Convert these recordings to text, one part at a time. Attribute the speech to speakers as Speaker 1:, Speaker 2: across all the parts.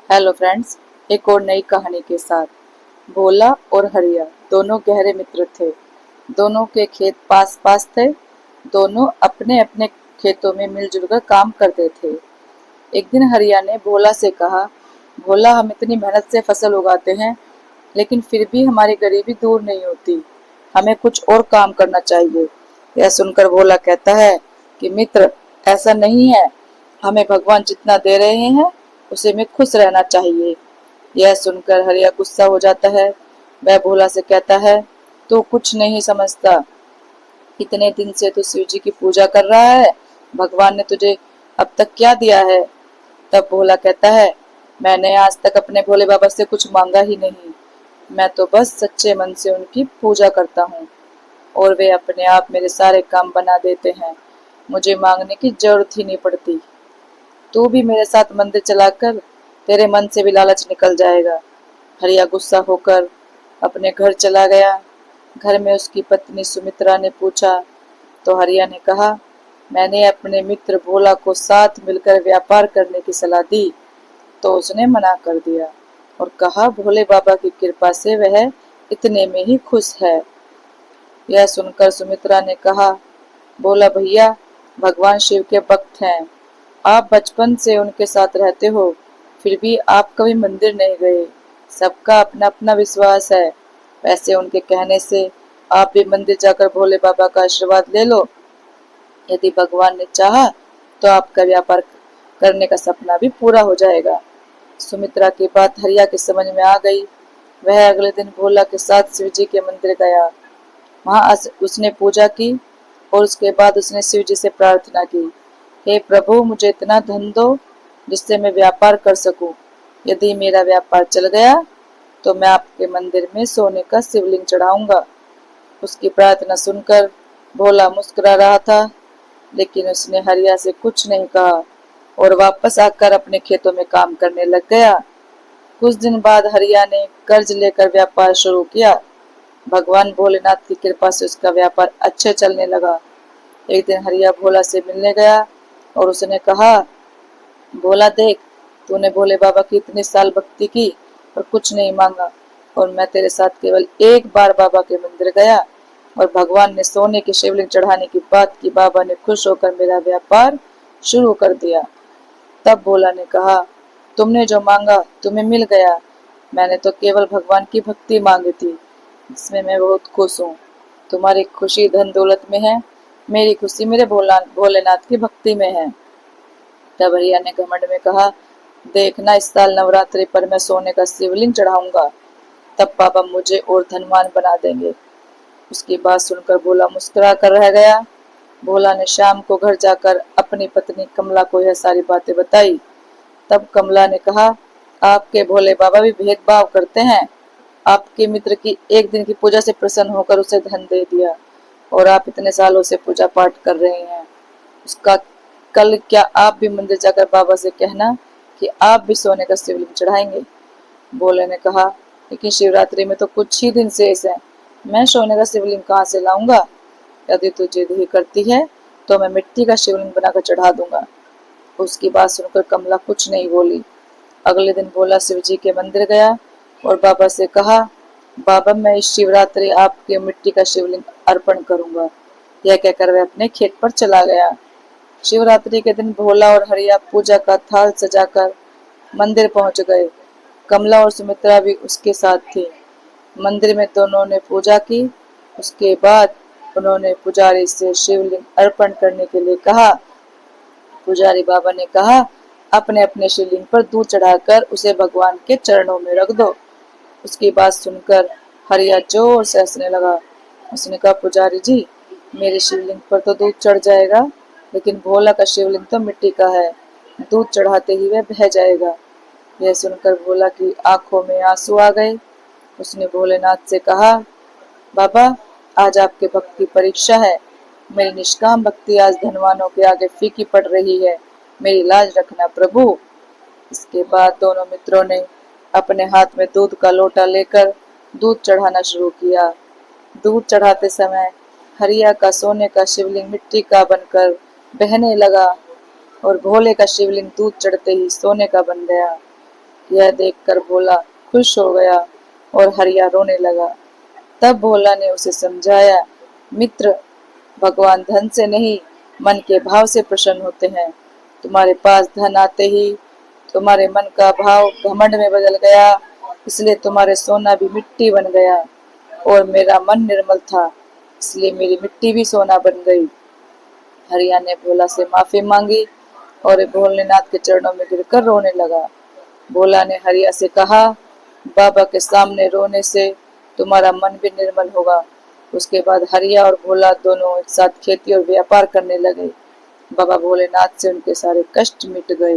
Speaker 1: Hello friends, एक और नई कहानी के साथ। भोला और हरिया दोनों गहरे मित्र थे। दोनों के खेत पास पास थे। दोनों अपने अपने खेतों में मिलजुल कर काम करते थे। एक दिन हरिया ने भोला से कहा, भोला, हम इतनी मेहनत से फसल उगाते हैं, लेकिन फिर भी हमारी गरीबी दूर नहीं होती। हमें कुछ और काम करना चाहिए। यह सुनकर भोला कहता है कि मित्र, ऐसा नहीं है। हमें भगवान जितना दे रहे हैं उसे में खुश रहना चाहिए। यह सुनकर हरिया गुस्सा हो जाता है। वह भोला से कहता है, तू कुछ नहीं समझता। इतने दिन से तू शिव जी की पूजा कर रहा है, भगवान ने तुझे अब तक क्या दिया है? तब भोला कहता है, मैंने आज तक अपने भोले बाबा से कुछ मांगा ही नहीं। मैं तो बस सच्चे मन से उनकी पूजा करता हूँ और वे अपने आप मेरे सारे काम बना देते हैं। मुझे मांगने की जरूरत ही नहीं पड़ती। तू भी मेरे साथ मंदिर चलाकर तेरे मन से भी लालच निकल जाएगा। हरिया गुस्सा होकर अपने घर चला गया। घर में उसकी पत्नी सुमित्रा ने पूछा तो हरिया ने कहा, मैंने अपने मित्र भोला को साथ मिलकर व्यापार करने की सलाह दी तो उसने मना कर दिया और कहा भोले बाबा की कृपा से वह इतने में ही खुश है। यह सुनकर सुमित्रा ने कहा, बोला भैया, भगवान शिव के भक्त हैं। आप बचपन से उनके साथ रहते हो, फिर भी आप कभी मंदिर नहीं गए। सबका अपना अपना विश्वास है। वैसे उनके कहने से आप भी मंदिर जाकर भोले बाबा का आशीर्वाद ले लो। यदि भगवान ने चाहा तो आपका व्यापार करने का सपना भी पूरा हो जाएगा। सुमित्रा की बात हरिया के समझ में आ गई। वह अगले दिन भोला के साथ शिव जी के मंदिर गया। वहां उसने पूजा की और उसके बाद उसने शिव जी से प्रार्थना की, हे प्रभु, मुझे इतना धन दो जिससे मैं व्यापार कर सकूं। यदि मेरा व्यापार चल गया तो मैं आपके मंदिर में सोने का शिवलिंग चढ़ाऊंगा। उसकी प्रार्थना सुनकर भोला मुस्कुरा रहा था, लेकिन उसने हरिया से कुछ नहीं कहा और वापस आकर अपने खेतों में काम करने लग गया। कुछ दिन बाद हरिया ने कर्ज लेकर व्यापार शुरू किया। भगवान भोलेनाथ की कृपा से उसका व्यापार अच्छे चलने लगा। एक दिन हरिया भोला से मिलने गया और उसने कहा, भोला देख, तूने भोले बाबा की इतने साल भक्ति की और कुछ नहीं मांगा, और मैं तेरे साथ केवल एक बार बाबा के मंदिर गया और भगवान ने सोने की शिवलिंग चढ़ाने की बात की। बाबा ने खुश होकर मेरा व्यापार शुरू कर दिया। तब भोला ने कहा, तुमने जो मांगा तुम्हें मिल गया। मैंने तो केवल भगवान की भक्ति मांगी थी, इसमें मैं बहुत खुश हूँ। तुम्हारी खुशी धन दौलत में है, मेरी खुशी मेरे भोलेनाथ की भक्ति में है। तब भैया ने घमंड में कहा, देखना, इस साल नवरात्रि पर मैं सोने का शिवलिंग चढ़ाऊंगा, तब पापा मुझे और धनवान बना देंगे। उसकी बात सुनकर भोला मुस्कुरा कर रह गया। भोला ने शाम को घर जाकर अपनी पत्नी कमला को यह सारी बातें बताई। तब कमला ने कहा, आपके भोले बाबा भी भेदभाव करते हैं। आपके मित्र की एक दिन की पूजा से प्रसन्न होकर उसे धन दे दिया और आप इतने सालों से पूजा पाठ कर रहे हैं उसका। कल क्या आप भी मंदिर जाकर बाबा से कहना कि आप भी सोने का शिवलिंग चढ़ाएंगे। भोले ने कहा, लेकिन शिवरात्रि में तो कुछ ही दिन शेष है, मैं सोने का शिवलिंग कहाँ से लाऊंगा? यदि तू जिद ही करती है तो मैं मिट्टी का शिवलिंग बनाकर चढ़ा दूंगा। उसकी बात सुनकर कमला कुछ नहीं बोली। अगले दिन भोला शिव जी के मंदिर गया और बाबा से कहा, बाबा, मैं इस शिवरात्रि आपके मिट्टी का शिवलिंग अर्पण करूंगा। यह कहकर वह अपने खेत पर चला गया। शिवरात्रि के दिन भोला और हरिया पूजा का थाल सजाकर मंदिर पहुंच गए। कमला और सुमित्रा भी उसके साथ थी। मंदिर में दोनों ने पूजा की। उसके बाद उन्होंने पुजारी से शिवलिंग अर्पण करने के लिए कहा। पुजारी बाबा ने कहा, अपने अपने शिवलिंग पर दूध चढ़ाकर उसे भगवान के चरणों में रख दो। उसकी बात सुनकर हरिया जोर से हंसने लगा। उसने कहा, पुजारी जी, मेरे शिवलिंग पर तो दूध चढ़ जाएगा, लेकिन भोला का शिवलिंग तो मिट्टी का है, दूध चढ़ाते ही वह बह जाएगा। यह सुनकर भोला की आंखों में आंसू आ गए। उसने भोलेनाथ से कहा, बाबा, आज आपके भक्त की परीक्षा है। मेरी निष्काम भक्ति आज धनवानों के आगे फीकी पड़ रही है। मेरी लाज रखना प्रभु। इसके बाद दोनों मित्रों ने अपने हाथ में दूध का लोटा लेकर दूध चढ़ाना शुरू किया। दूध चढ़ाते समय हरिया का सोने का शिवलिंग मिट्टी का बनकर बहने लगा और भोले का शिवलिंग दूध चढ़ते ही सोने का बन गया। यह देखकर भोला खुश हो गया और हरिया रोने लगा। तब भोला ने उसे समझाया, मित्र, भगवान धन से नहीं मन के भाव से प्रसन्न होते हैं। तुम्हारे पास धन आते ही तुम्हारे मन का भाव घमंड में बदल गया, इसलिए तुम्हारे सोना भी मिट्टी बन गया। और मेरा मन निर्मल था, इसलिए मेरी मिट्टी भी सोना बन गई। हरिया ने भोला से माफी मांगी और भोलेनाथ के चरणों में गिरकर रोने लगा। भोला ने हरिया से कहा, बाबा के सामने रोने से तुम्हारा मन भी निर्मल होगा। उसके बाद हरिया और भोला दोनों एक साथ खेती और व्यापार करने लगे। बाबा भोलेनाथ से उनके सारे कष्ट मिट गए।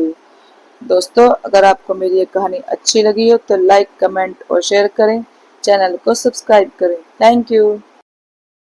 Speaker 1: दोस्तों, अगर आपको मेरी ये कहानी अच्छी लगी हो तो लाइक, कमेंट और शेयर करें। चैनल को सब्सक्राइब करें। Thank you.